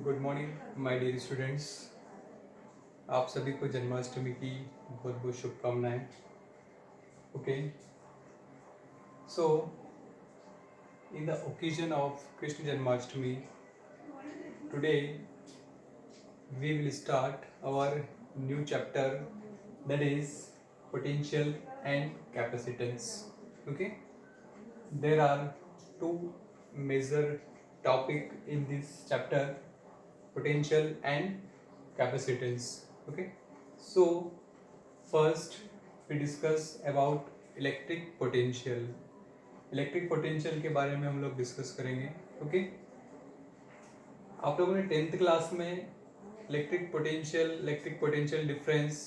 Good morning my dear students. आप सभी को जन्माष्टमी की बहुत बहुत शुभकामनाएं। Okay, so in the occasion of Krishna Janmashtami today we will start our new chapter, that is potential and capacitance. Okay, there are two major topic in this chapter, potential and capacitance. Okay, so first we discuss about electric potential. Electric potential के बारे में हम लोग discuss करेंगे। Okay, आप लोगों ने 10th class में इलेक्ट्रिक पोटेंशियल डिफरेंस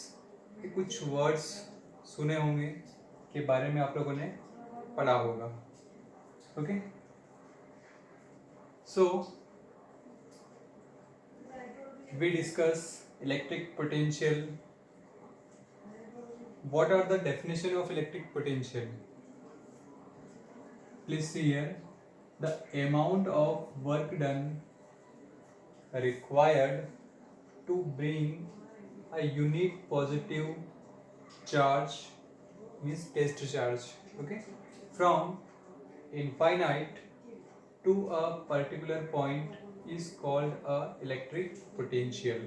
के कुछ वर्ड्स सुने होंगे, के बारे में आप लोगों ने पढ़ा होगा। Okay, so we discuss electric potential. What are the definition of electric potential? Please see here, the amount of work done required to bring a unit positive charge, means test charge, okay, from infinite to a particular point is called a electric potential.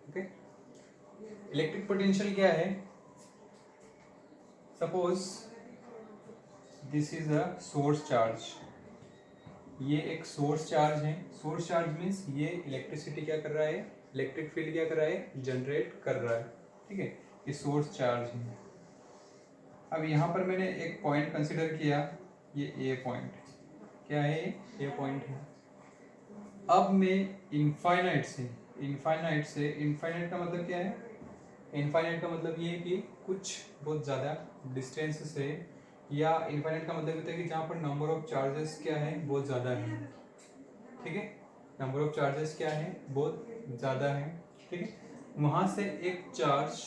Okay, electric potential क्या है? Suppose this is a source charge, ये एक source charge है। Source charge means ये electricity क्या कर रहा है, इलेक्ट्रिक फील्ड क्या कर रहा है, जनरेट कर रहा है। ठीक है, ये सोर्स चार्ज है। अब यहाँ पर मैंने एक पॉइंट कंसिडर किया, ये ए पॉइंट। क्या है ये? ए पॉइंट है। अब मैं इनफाइनाइट का मतलब क्या है? इनफाइनाइट का मतलब ये है कि कुछ बहुत ज़्यादा डिस्टेंस से, या इनफाइनाइट का मतलब होता है कि जहाँ पर नंबर ऑफ चार्जेस क्या है, बहुत ज़्यादा है। ठीक है, नंबर ऑफ चार्जेस क्या है, बहुत ज़्यादा है। ठीक है, वहाँ से एक चार्ज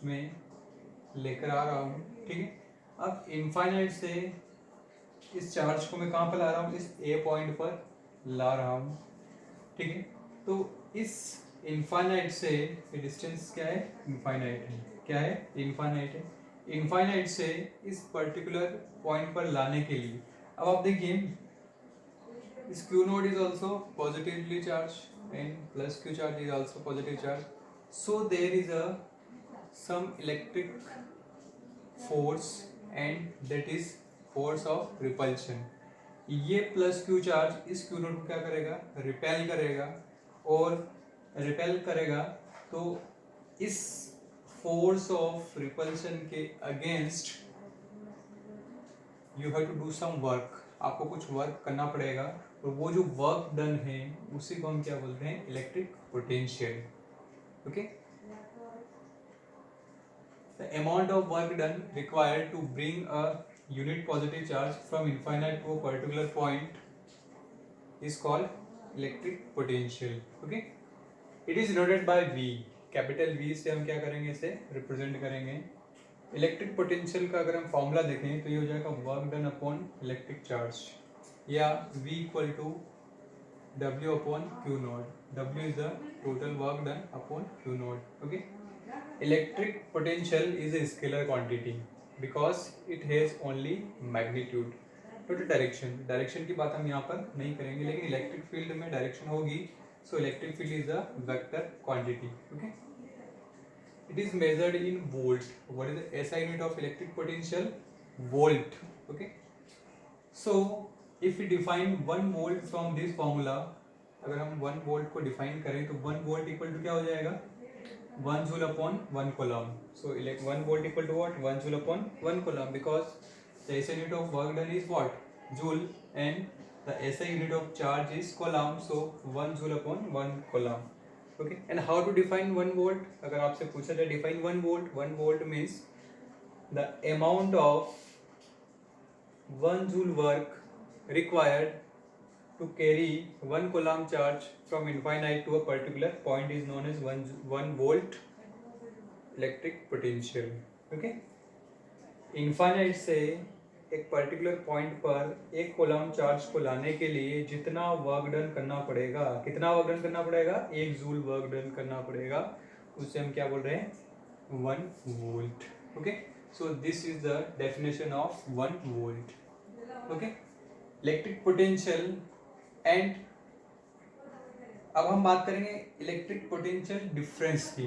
में लेकर आ रहा हूँ। ठीक है, अब इनफाइनाइट से इस चार्ज को मैं कहाँ पर ला रहा हूँ, इस ए पॉइंट पर ला रहा हूँ। ठीक है, तो इस इनफाइनाइट से डिस्टेंस क्या है, इनफाइनाइट है। क्या है? इनफाइनाइट है। इनफाइनाइट से इस पर्टिकुलर पॉइंट पर लाने के लिए, अब आप देखिए, this q node is also positively charged and plus q charge is also positive charge, so there is a some electric force and that is force of repulsion. ये प्लस क्यू चार्ज इस Q node को क्या करेगा, repel करेगा, और repel करेगा तो इस फोर्स ऑफ रिपल्शन के against you have to do some work, आपको कुछ वर्क करना पड़ेगा, और वो जो वर्क डन है उसी को हम क्या बोलते हैं, electric potential. Okay, the amount of work done required to bring a unit positive charge from infinite to a particular point is called electric potential. Okay, it is denoted by V. Capital V से हम क्या करेंगे, इसे represent करेंगे। Electric potential का अगर हम formula देखें तो ये हो जाएगा work done upon electric charge, या V equal to W upon Q naught. W is the total work done upon Q naught. Okay, electric potential is a scalar quantity because it has only magnitude, not direction की बात हम यहाँ पर नहीं करेंगे, लेकिन electric field में direction होगी। So electric field is a vector quantity. Okay, it is measured in volt. What is the SI unit of electric potential? Volt. Okay, so if we define 1 volt from this formula, अगर हम 1 volt को define करें तो 1 volt equal to क्या हो जाएगा, 1 joule upon 1 coulomb. So 1 volt equal to what, 1 joule upon 1 coulomb, because the SI unit of work done is what, joule, and the SI unit of charge is coulomb, so 1 joule upon 1 coulomb. Okay, and how to define 1 volt? अगर आपसे पूछा जाए define 1 volt means the amount of 1 joule work required to carry 1 coulomb charge from infinite to a particular point is known as 1 volt electric potential. Okay, infinite से एक particular point पर एक coulomb charge को लाने के लिए जितना work done करना पड़ेगा, कितना वर्क डन करना पड़ेगा, 1 जूल वर्क डन करना पड़ेगा, उससे हम क्या बोल रहे हैं, 1 volt. Okay, so this is the definition of 1 volt. Okay, electric potential and अब हम बात करेंगे इलेक्ट्रिक पोटेंशियल डिफरेंस की,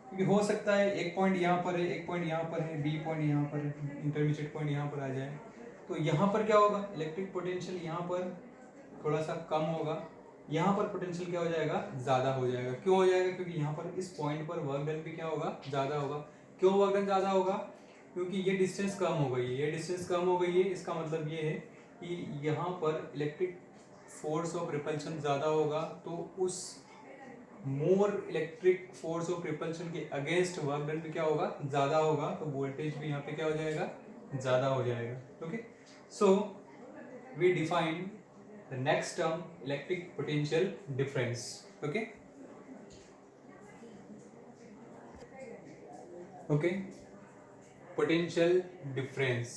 क्योंकि हो सकता है एक पॉइंट यहाँ पर है, एक पॉइंट यहाँ पर है, बी पॉइंट यहाँ पर है, इंटरमीडिएट पॉइंट यहाँ पर आ जाए, तो यहाँ पर क्या होगा, इलेक्ट्रिक पोटेंशियल यहाँ पर थोड़ा सा कम होगा, यहाँ पर पोटेंशियल क्या हो जाएगा, ज़्यादा हो जाएगा। क्यों हो जाएगा, क्योंकि यहाँ पर इस पॉइंट पर वर्क डन भी क्या होगा, ज़्यादा होगा। क्यों वर्क डन ज़्यादा होगा, क्योंकि ये डिस्टेंस कम हो गई है, ये डिस्टेंस कम हो गई है, इसका मतलब ये है कि यहाँ पर इलेक्ट्रिक फोर्स ऑफ रिपल्शन ज़्यादा होगा, तो उस मोर इलेक्ट्रिक फोर्स ऑफ रिपल्शन के अगेंस्ट वर्क डन भी क्या होगा, ज़्यादा होगा, तो वोल्टेज भी यहाँ पे क्या हो जाएगा, ज़्यादा हो जाएगा। Okay, so we define the next term electric potential difference. Okay, okay, potential difference.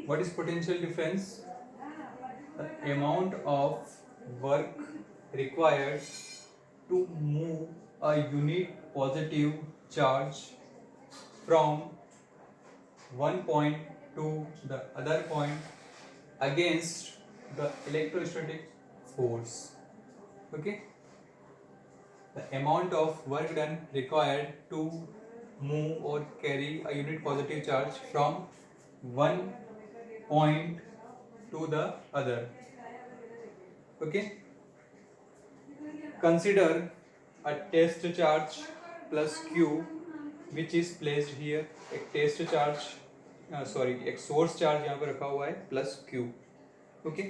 What is potential difference? The amount of work required to move a unit positive charge from one point to the other point against the electrostatic force. Okay, the amount of work done required to move or carry a unit positive charge from one point to the other. Okay, consider a test charge plus q which is placed here. एक test charge एक source charge यहाँ पर रखा हुआ है plus q. Okay,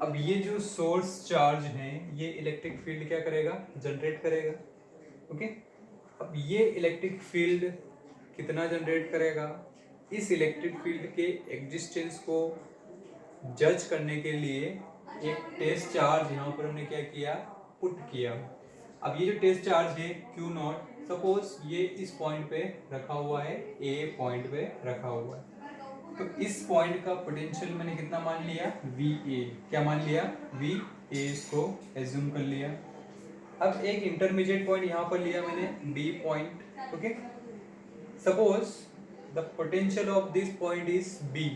अब ये जो सोर्स चार्ज है ये इलेक्ट्रिक फील्ड क्या करेगा, जनरेट करेगा। ओके, अब ये इलेक्ट्रिक फील्ड कितना जनरेट करेगा, इस इलेक्ट्रिक फील्ड के एग्जिस्टेंस को जज करने के लिए एक टेस्ट चार्ज यहाँ पर हमने क्या किया, पुट किया। अब ये जो टेस्ट चार्ज है Q नॉट, सपोज ये इस पॉइंट पे रखा हुआ है, A पॉइंट पे रखा हुआ है, तो इस पॉइंट का पोटेंशियल मैंने कितना मान लिया, VA। क्या मान लिया, VA, इसको एज्यूम कर लिया। अब एक इंटरमीडिएट पॉइंट यहाँ पर लिया मैंने, B point. Okay, suppose the potential of this point is B,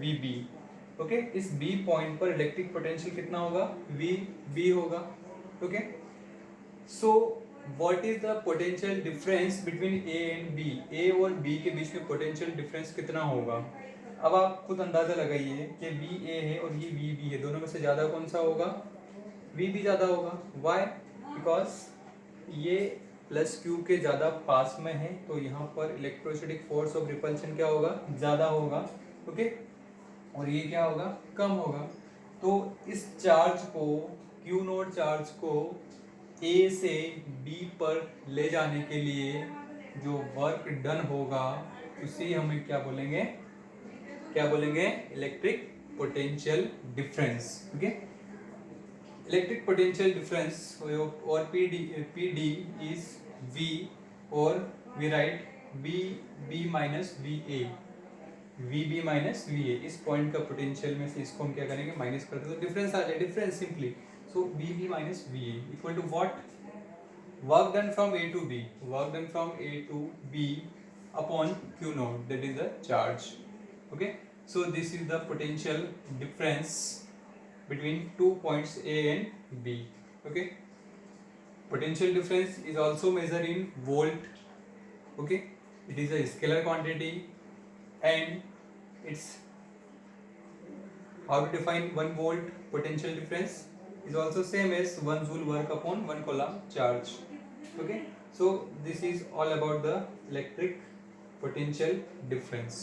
VB। Okay, इस B पॉइंट पर इलेक्ट्रिक पोटेंशियल कितना होगा, VB होगा। Okay, so what is the potential difference between A and B, A और B के बीच में potential difference कितना होगा। अब आप खुद अंदाजा लगाइए कि VA है और ये VB है, दोनों में से ज़्यादा कौन सा होगा, VB ज़्यादा होगा। वाई, बिकॉज ये प्लस Q के ज़्यादा पास में है, तो यहाँ पर इलेक्ट्रोस्टैटिक फोर्स ऑफ रिपल्शन क्या होगा, ज़्यादा होगा। ओके, और ये क्या होगा, कम होगा। तो इस चार्ज को, Q नोट चार्ज को A से B पर ले जाने के लिए जो वर्क डन होगा उसी हमें क्या बोलेंगे, electric potential difference. Okay, electric potential difference और PD इज V, और we write VB minus VA। इस पॉइंट का पोटेंशियल में से इसको हम क्या करेंगे, माइनस कर देंगे, तो डिफरेंस आ जाए, difference simply. So VB minus VA equal to what? Work done from A to B. Work done from A to B upon Q naught. That is the charge. Okay. So this is the potential difference between 2 points A and B. Okay. Potential difference is also measured in volt. Okay. It is a scalar quantity, and it's how to define 1 volt potential difference is also same as 1 joule work upon 1 coulomb charge. Okay, so this is all about the electric potential difference.